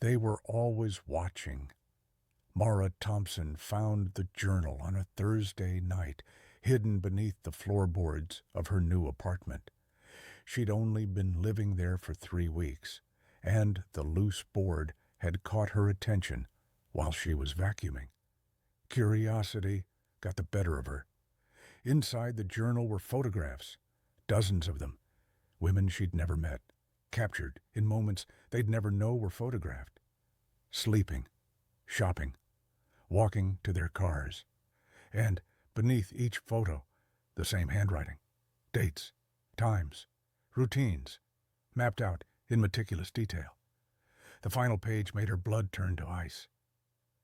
They were always watching. Mara Thompson found the journal on a Thursday night, hidden beneath the floorboards of her new apartment. She'd only been living there for 3 weeks, and the loose board had caught her attention while she was vacuuming. Curiosity got the better of her. Inside the journal were photographs, dozens of them, women she'd never met, captured in moments they'd never know were photographed. Sleeping, shopping, walking to their cars. And beneath each photo, the same handwriting, dates, times, routines, mapped out in meticulous detail. The final page made her blood turn to ice.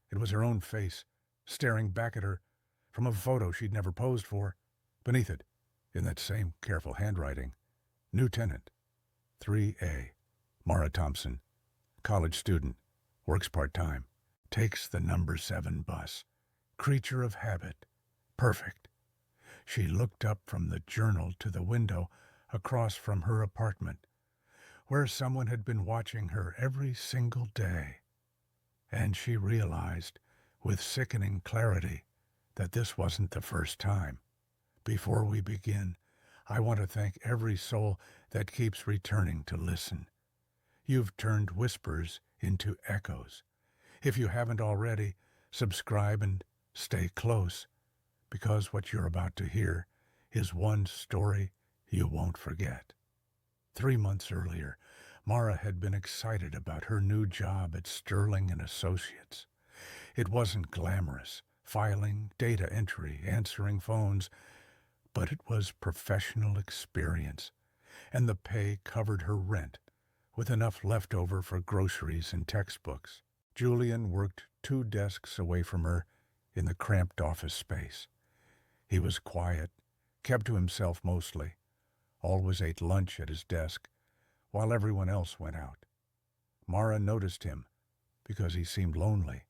It was her own face, staring back at her from a photo she'd never posed for. Beneath it, in that same careful handwriting, new tenant, 3A, Mara Thompson, college student, works part-time, takes the number 7 bus, creature of habit, perfect. She looked up from the journal to the window across from her apartment, where someone had been watching her every single day. And she realized, with sickening clarity, that this wasn't the first time. Before we begin, I want to thank every soul that keeps returning to listen. You've turned whispers into echoes. If you haven't already, subscribe and stay close, because what you're about to hear is one story you won't forget. 3 months earlier, Mara had been excited about her new job at Sterling and Associates. It wasn't glamorous, filing, data entry, answering phones, but it was professional experience, and the pay covered her rent, with enough left over for groceries and textbooks. Julian worked 2 desks away from her in the cramped office space. He was quiet, kept to himself mostly, always ate lunch at his desk, while everyone else went out. Mara noticed him because he seemed lonely,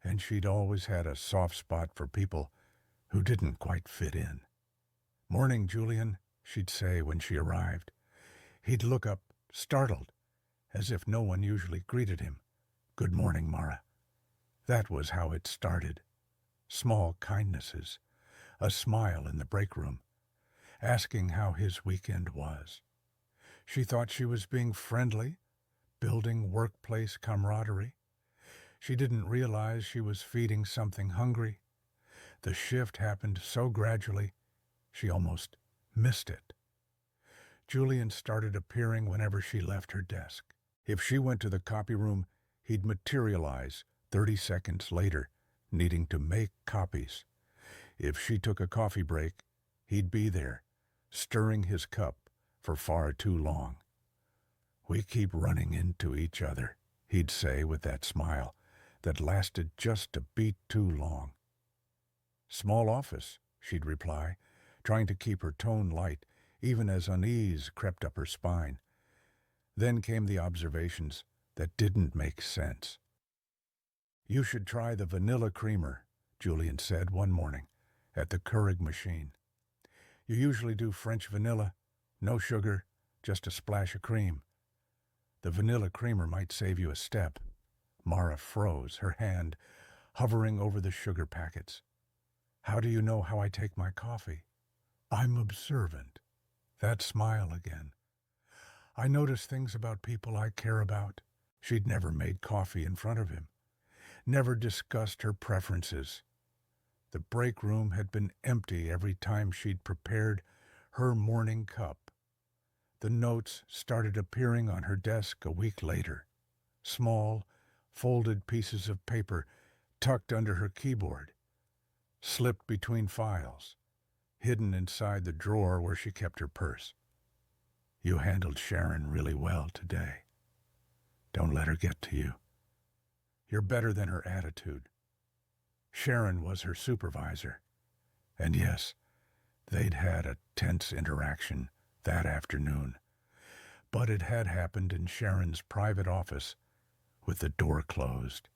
and she'd always had a soft spot for people who didn't quite fit in. "Morning, Julian," she'd say when she arrived. He'd look up, startled, as if no one usually greeted him. "Good morning, Mara." That was how it started. Small kindnesses, a smile in the break room, asking how his weekend was. She thought she was being friendly, building workplace camaraderie. She didn't realize she was feeding something hungry. The shift happened so gradually, she almost missed it. Julian started appearing whenever she left her desk. If she went to the copy room, he'd materialize 30 seconds later, needing to make copies. If she took a coffee break, he'd be there, stirring his cup for far too long. "We keep running into each other," he'd say with that smile that lasted just a beat too long. "Small office," she'd reply, trying to keep her tone light, even as unease crept up her spine. Then came the observations that didn't make sense. "You should try the vanilla creamer," Julian said one morning at the Keurig machine. "You usually do French vanilla, no sugar, just a splash of cream. The vanilla creamer might save you a step." Mara froze, her hand hovering over the sugar packets. "How do you know how I take my coffee?" "I'm observant." That smile again. "I notice things about people I care about." She'd never made coffee in front of him, never discussed her preferences. The break room had been empty every time she'd prepared her morning cup. The notes started appearing on her desk a week later, small, folded pieces of paper tucked under her keyboard, slipped between files, hidden inside the drawer where she kept her purse. "You handled Sharon really well today. Don't let her get to you. You're better than her attitude." Sharon was her supervisor, and yes, they'd had a tense interaction that afternoon, but it had happened in Sharon's private office with the door closed.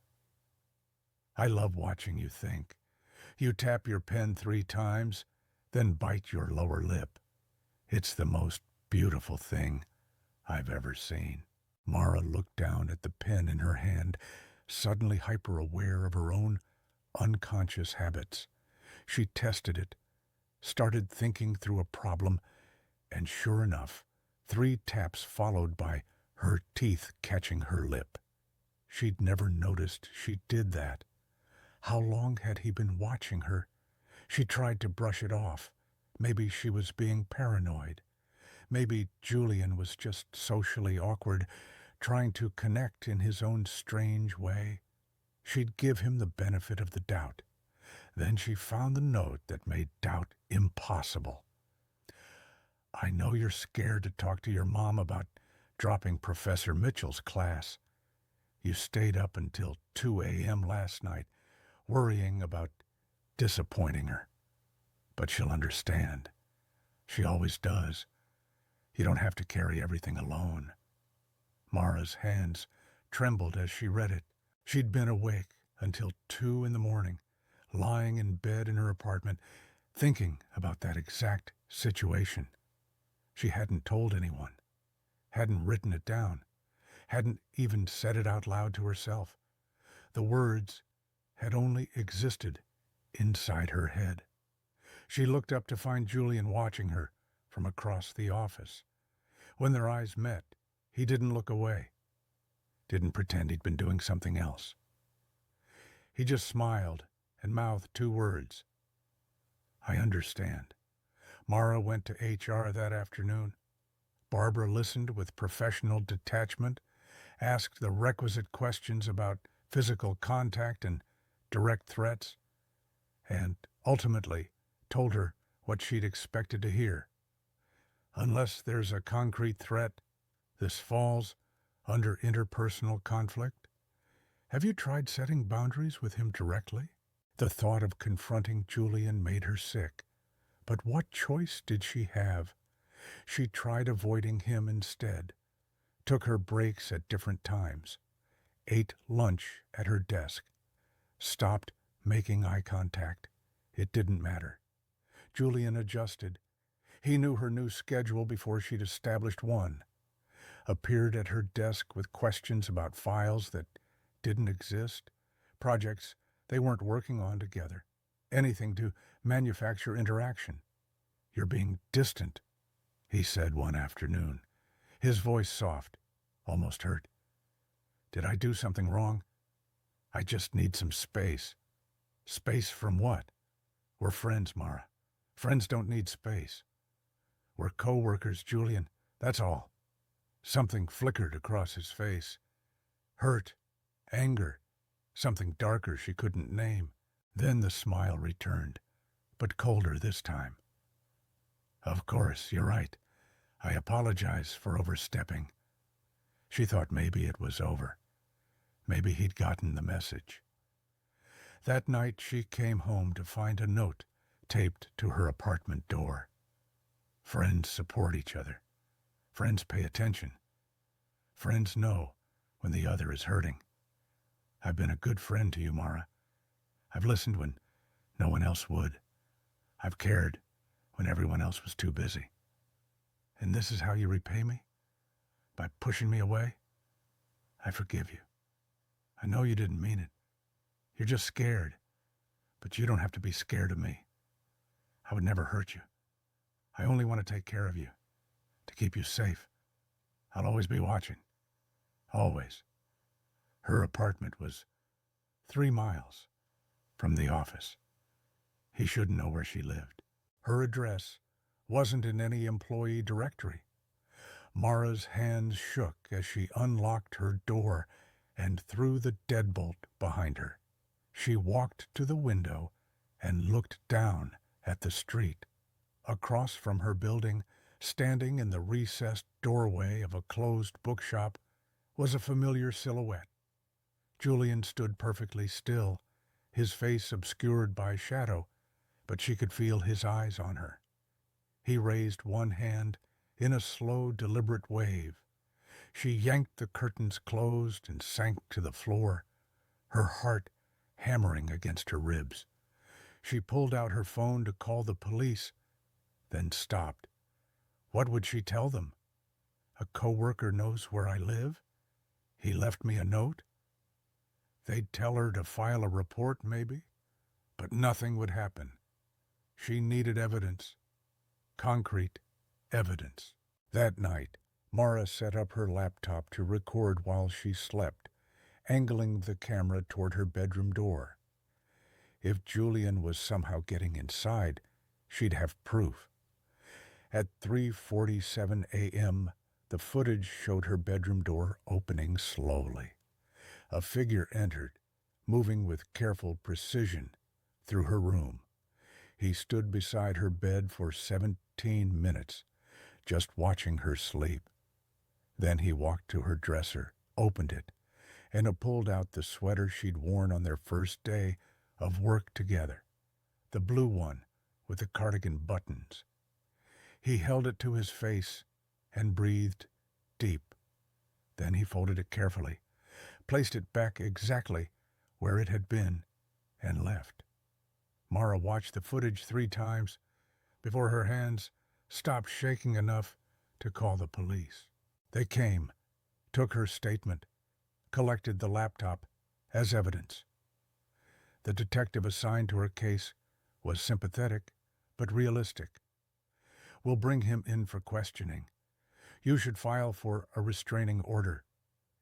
"I love watching you think. You tap your pen 3 times, then bite your lower lip. It's the most beautiful thing I've ever seen." Mara looked down at the pen in her hand, suddenly hyper-aware of her own unconscious habits. She tested it, started thinking through a problem, and sure enough, 3 taps followed by her teeth catching her lip. She'd never noticed she did that. How long had he been watching her? She tried to brush it off. Maybe she was being paranoid. Maybe Julian was just socially awkward, trying to connect in his own strange way. She'd give him the benefit of the doubt. Then she found the note that made doubt impossible. I know you're scared to talk to your mom about dropping Professor Mitchell's class. You stayed up until 2 a.m. last night, worrying about disappointing her. But she'll understand. She always does. You don't have to carry everything alone. Mara's hands trembled as she read it. She'd been awake until 2 in the morning, lying in bed in her apartment, thinking about that exact situation. She hadn't told anyone, hadn't written it down, hadn't even said it out loud to herself. The words had only existed inside her head. She looked up to find Julian watching her from across the office. When their eyes met, he didn't look away, didn't pretend he'd been doing something else. He just smiled and mouthed 2 words. I understand. Mara went to HR that afternoon. Barbara listened with professional detachment, asked the requisite questions about physical contact and direct threats, and ultimately told her what she'd expected to hear. Unless there's a concrete threat, this falls under interpersonal conflict. Have you tried setting boundaries with him directly? The thought of confronting Julian made her sick. But what choice did she have? She tried avoiding him instead, took her breaks at different times, ate lunch at her desk, stopped making eye contact. It didn't matter. Julian adjusted. He knew her new schedule before she'd established one. Appeared at her desk with questions about files that didn't exist, projects they weren't working on together, anything to manufacture interaction. You're being distant, he said one afternoon, his voice soft, almost hurt. Did I do something wrong? I just need some space. Space from what? We're friends, Mara. Friends don't need space. We're co-workers, Julian. That's all. Something flickered across his face. Hurt, anger, something darker she couldn't name. Then the smile returned, but colder this time. Of course, you're right. I apologize for overstepping. She thought maybe it was over. Maybe he'd gotten the message. That night she came home to find a note taped to her apartment door. Friends support each other. Friends pay attention. Friends know when the other is hurting. I've been a good friend to you, Mara. I've listened when no one else would. I've cared when everyone else was too busy. And this is how you repay me? By pushing me away? I forgive you. I know you didn't mean it. You're just scared. But you don't have to be scared of me. I would never hurt you. I only want to take care of you, to keep you safe. I'll always be watching. Always. Her apartment was 3 miles from the office. He shouldn't know where she lived. Her address wasn't in any employee directory. Mara's hands shook as she unlocked her door and threw the deadbolt behind her. She walked to the window and looked down at the street. Across from her building, standing in the recessed doorway of a closed bookshop, was a familiar silhouette. Julian stood perfectly still, his face obscured by shadow, but she could feel his eyes on her. He raised one hand in a slow, deliberate wave. She yanked the curtains closed and sank to the floor, her heart hammering against her ribs. She pulled out her phone to call the police, then stopped. What would she tell them? A coworker knows where I live? He left me a note? They'd tell her to file a report, maybe? But nothing would happen. She needed evidence. Concrete evidence. That night, Mara set up her laptop to record while she slept, angling the camera toward her bedroom door. If Julian was somehow getting inside, she'd have proof. At 3:47 a.m., the footage showed her bedroom door opening slowly. A figure entered, moving with careful precision through her room. He stood beside her bed for 17 minutes, just watching her sleep. Then he walked to her dresser, opened it, and pulled out the sweater she'd worn on their first day of work together, the blue one with the cardigan buttons. He held it to his face and breathed deep. Then he folded it carefully, placed it back exactly where it had been, and left. Mara watched the footage 3 times before her hands stopped shaking enough to call the police. They came, took her statement, collected the laptop as evidence. The detective assigned to her case was sympathetic but realistic. "We'll bring him in for questioning. You should file for a restraining order.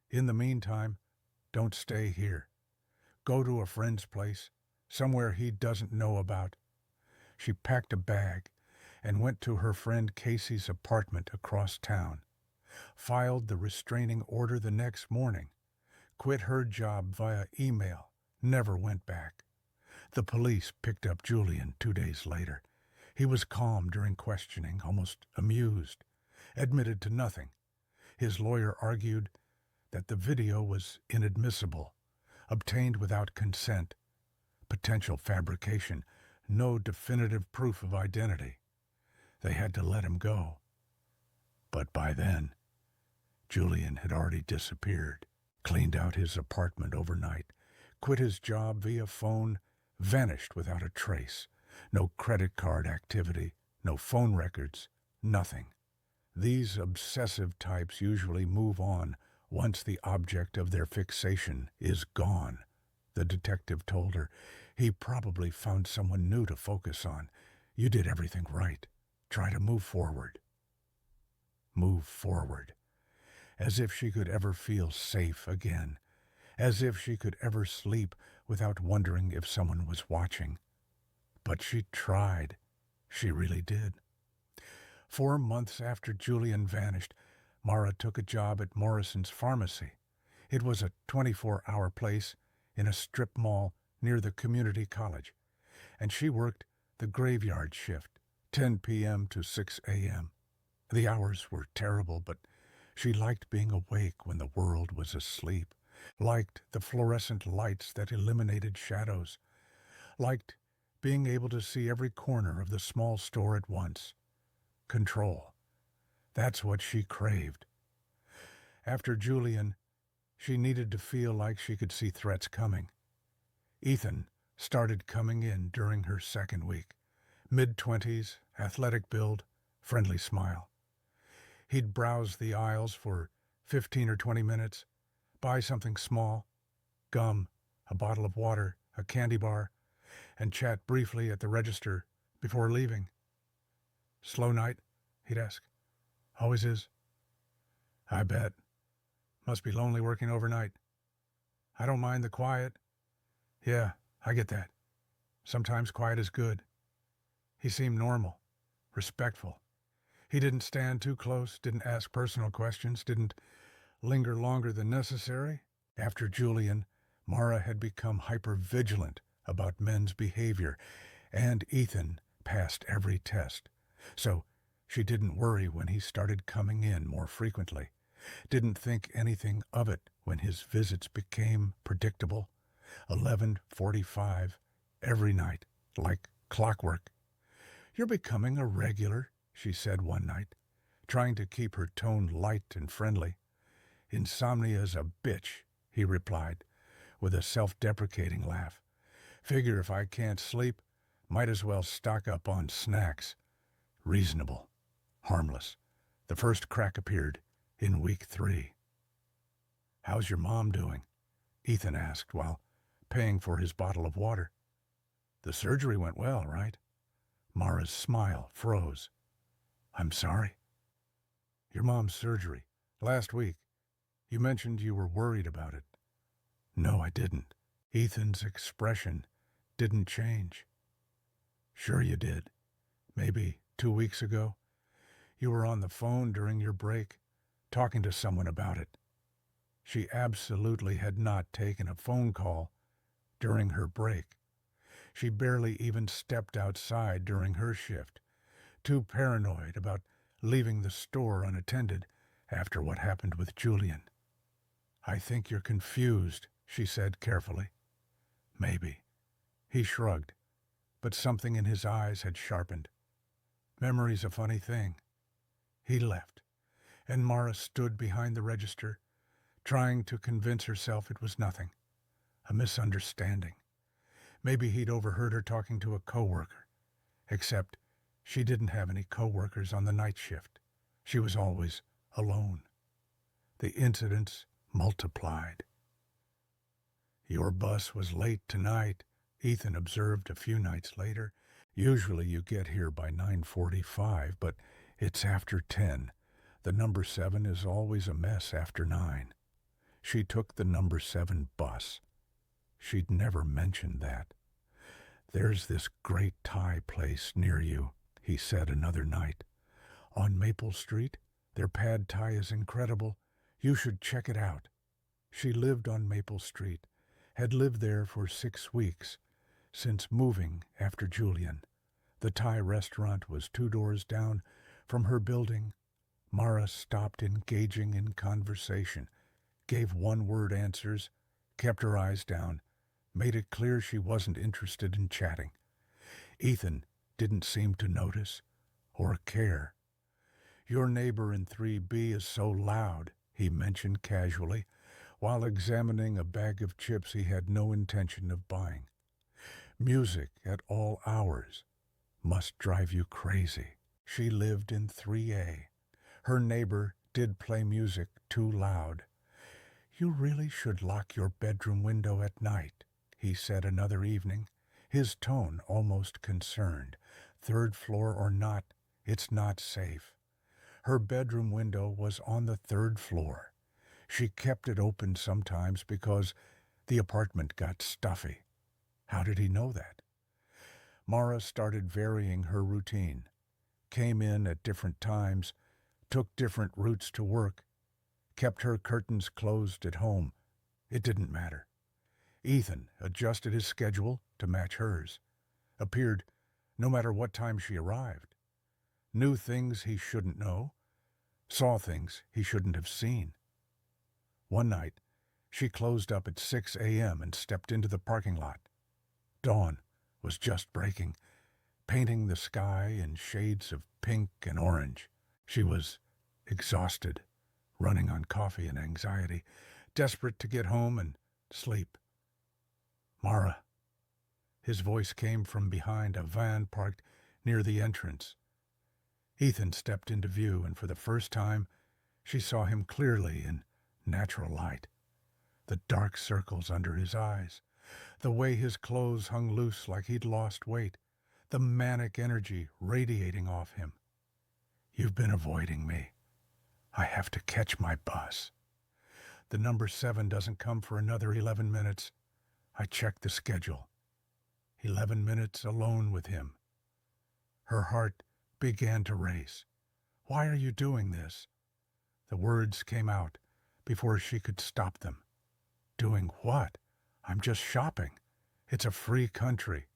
In the meantime, don't stay here. Go to a friend's place, somewhere he doesn't know about." She packed a bag and went to her friend Casey's apartment across town, filed the restraining order the next morning, quit her job via email, never went back. The police picked up Julian 2 days later. He was calm during questioning, almost amused, admitted to nothing. His lawyer argued that the video was inadmissible, obtained without consent, potential fabrication, no definitive proof of identity. They had to let him go. But by then, Julian had already disappeared, cleaned out his apartment overnight, quit his job via phone, vanished without a trace. No credit card activity, no phone records, nothing. These obsessive types usually move on once the object of their fixation is gone, the detective told her. He probably found someone new to focus on. You did everything right. Try to move forward. Move forward. As if she could ever feel safe again. As if she could ever sleep without wondering if someone was watching. But she tried. She really did. 4 months after Julian vanished, Mara took a job at Morrison's Pharmacy. It was a 24-hour place in a strip mall near the community college, and she worked the graveyard shift, 10 p.m. to 6 a.m. The hours were terrible, but she liked being awake when the world was asleep, liked the fluorescent lights that eliminated shadows, liked being able to see every corner of the small store at once. Control. That's what she craved. After Julian, she needed to feel like she could see threats coming. Ethan started coming in during her second week. Mid-20s, athletic build, friendly smile. He'd browse the aisles for 15 or 20 minutes, buy something small, gum, a bottle of water, a candy bar, and chat briefly at the register before leaving. "Slow night?" he'd ask. "Always is." "I bet. Must be lonely working overnight." "I don't mind the quiet." "Yeah, I get that. Sometimes quiet is good." He seemed normal, respectful. He didn't stand too close, didn't ask personal questions, didn't linger longer than necessary. After Julian, Mara had become hyper-vigilant about men's behavior, and Ethan passed every test. So she didn't worry when he started coming in more frequently, didn't think anything of it when his visits became predictable. 11:45 every night, like clockwork. "You're becoming a regular," she said one night, trying to keep her tone light and friendly. "Insomnia's a bitch," he replied, with a self-deprecating laugh. "Figure if I can't sleep, might as well stock up on snacks." Reasonable. Harmless. The first crack appeared in week 3. "How's your mom doing?" Ethan asked while paying for his bottle of water. "The surgery went well, right?" Mara's smile froze. "I'm sorry?" "Your mom's surgery. Last week. You mentioned you were worried about it." "No, I didn't." Ethan's expression didn't change. "Sure you did. Maybe 2 weeks ago. You were on the phone during your break, talking to someone about it." She absolutely had not taken a phone call during her break. She barely even stepped outside during her shift, too paranoid about leaving the store unattended after what happened with Julian. "I think you're confused," she said carefully. "Maybe." He shrugged, but something in his eyes had sharpened. "Memory's a funny thing." He left, and Mara stood behind the register, trying to convince herself it was nothing, a misunderstanding. Maybe he'd overheard her talking to a coworker, except she didn't have any coworkers on the night shift. She was always alone. The incidents multiplied. "Your bus was late tonight," Ethan observed a few nights later. "Usually you get here by 9:45, but it's after 10. The number 7 is always a mess after 9. She took the number 7 bus. She'd never mentioned that. "There's this great Thai place near you," he said another night. "On Maple Street. Their pad Thai is incredible. You should check it out." She lived on Maple Street, had lived there for 6 weeks, since moving after Julian. The Thai restaurant was 2 doors down from her building. Mara stopped engaging in conversation, gave one-word answers, kept her eyes down, made it clear she wasn't interested in chatting. Ethan didn't seem to notice or care. "Your neighbor in 3B is so loud," he mentioned casually, while examining a bag of chips he had no intention of buying. "Music at all hours must drive you crazy." She lived in 3A. Her neighbor did play music too loud. "You really should lock your bedroom window at night," he said another evening, his tone almost concerned. "Third floor or not, it's not safe." Her bedroom window was on the 3rd floor. She kept it open sometimes because the apartment got stuffy. How did he know that? Mara started varying her routine, came in at different times, took different routes to work, kept her curtains closed at home. It didn't matter. Ethan adjusted his schedule to match hers, appeared no matter what time she arrived, knew things he shouldn't know, saw things he shouldn't have seen. One night, she closed up at 6 a.m. and stepped into the parking lot. Dawn was just breaking, painting the sky in shades of pink and orange. She was exhausted, running on coffee and anxiety, desperate to get home and sleep. "Mara." His voice came from behind a van parked near the entrance. Ethan stepped into view, and for the first time, she saw him clearly in natural light. The dark circles under his eyes, the way his clothes hung loose like he'd lost weight, the manic energy radiating off him. "You've been avoiding me. I have to catch my bus. The number 7 doesn't come for another 11 minutes. I checked the schedule. 11 minutes alone with him." Her heart began to race. "Why are you doing this?" The words came out before she could stop them. "Doing what? I'm just shopping. It's a free country."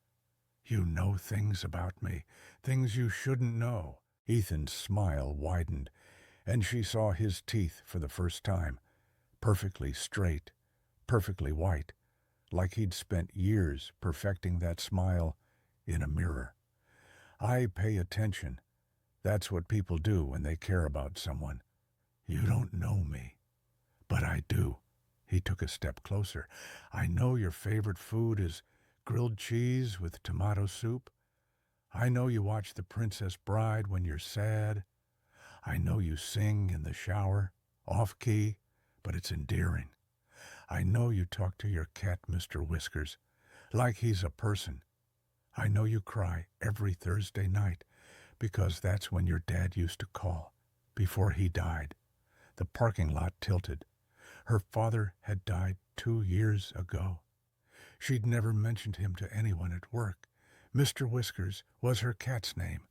"You know things about me, things you shouldn't know." Ethan's smile widened, and she saw his teeth for the first time, perfectly straight, perfectly white, like he'd spent years perfecting that smile in a mirror. "I pay attention. That's what people do when they care about someone." "You don't know me." "But I do." He took a step closer. "I know your favorite food is grilled cheese with tomato soup. I know you watch The Princess Bride when you're sad. I know you sing in the shower, off-key, but it's endearing. I know you talk to your cat, Mr. Whiskers, like he's a person. I know you cry every Thursday night, because that's when your dad used to call, before he died. The parking lot tilted. Her father had died 2 years ago. She'd never mentioned him to anyone at work. Mr. Whiskers was her cat's name,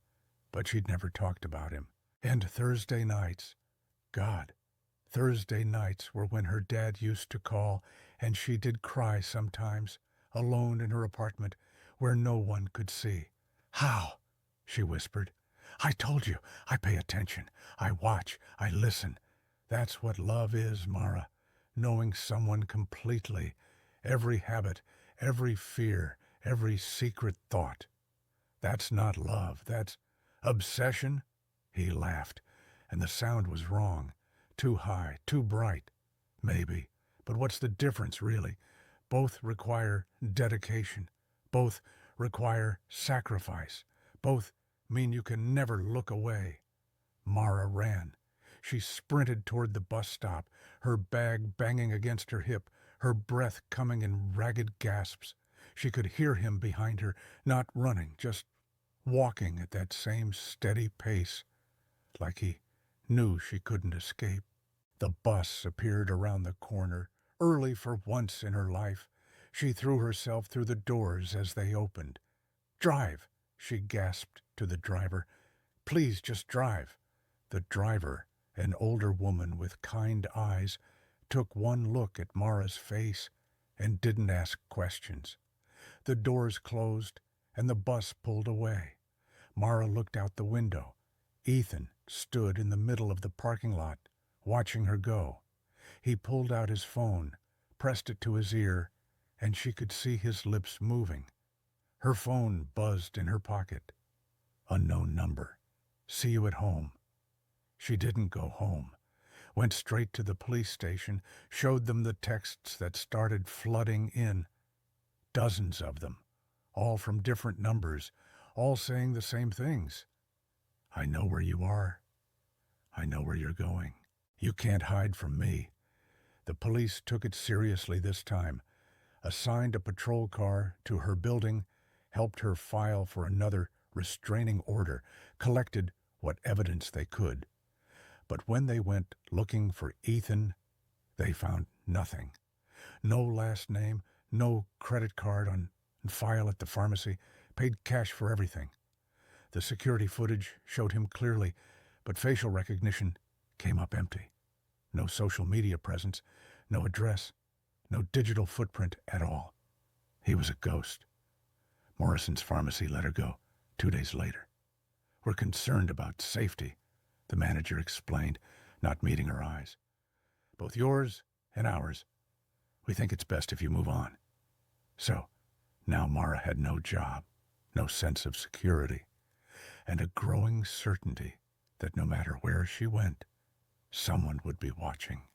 but she'd never talked about him. And Thursday nights, God, Thursday nights were when her dad used to call, and she did cry sometimes, alone in her apartment, where no one could see. "How?" she whispered. "I told you, I pay attention. I watch, I listen. That's what love is, Mara. Knowing someone completely. Every habit, every fear, every secret thought. That's not love, that's obsession." He laughed, and the sound was wrong. Too high, too bright. Maybe. But what's the difference, really? Both require dedication. Both require sacrifice. Both mean you can never look away. Mara ran. She sprinted toward the bus stop, her bag banging against her hip, her breath coming in ragged gasps. She could hear him behind her, not running, just walking at that same steady pace, like he knew she couldn't escape. The bus appeared around the corner, early for once in her life. She threw herself through the doors as they opened. "Drive," she gasped to the driver. "Please just drive." The driver, an older woman with kind eyes, took one look at Mara's face and didn't ask questions. The doors closed and the bus pulled away. Mara looked out the window. Ethan stood in the middle of the parking lot, watching her go. He pulled out his phone, pressed it to his ear, and she could see his lips moving. Her phone buzzed in her pocket. Unknown number. "See you at home." She didn't go home. Went straight to the police station, showed them the texts that started flooding in. Dozens of them, all from different numbers, all saying the same things. "I know where you are. I know where you're going. You can't hide from me." The police took it seriously this time, assigned a patrol car to her building, helped her file for another restraining order, collected what evidence they could. But when they went looking for Ethan, they found nothing. No last name, no credit card on file at the pharmacy, paid cash for everything. The security footage showed him clearly, but facial recognition came up empty. No social media presence, no address, no digital footprint at all. He was a ghost. Morrison's pharmacy let her go 2 days later. "We're concerned about safety," the manager explained, not meeting her eyes. "Both yours and ours. We think it's best if you move on." So, now Mara had no job, no sense of security, and a growing certainty that no matter where she went, someone would be watching.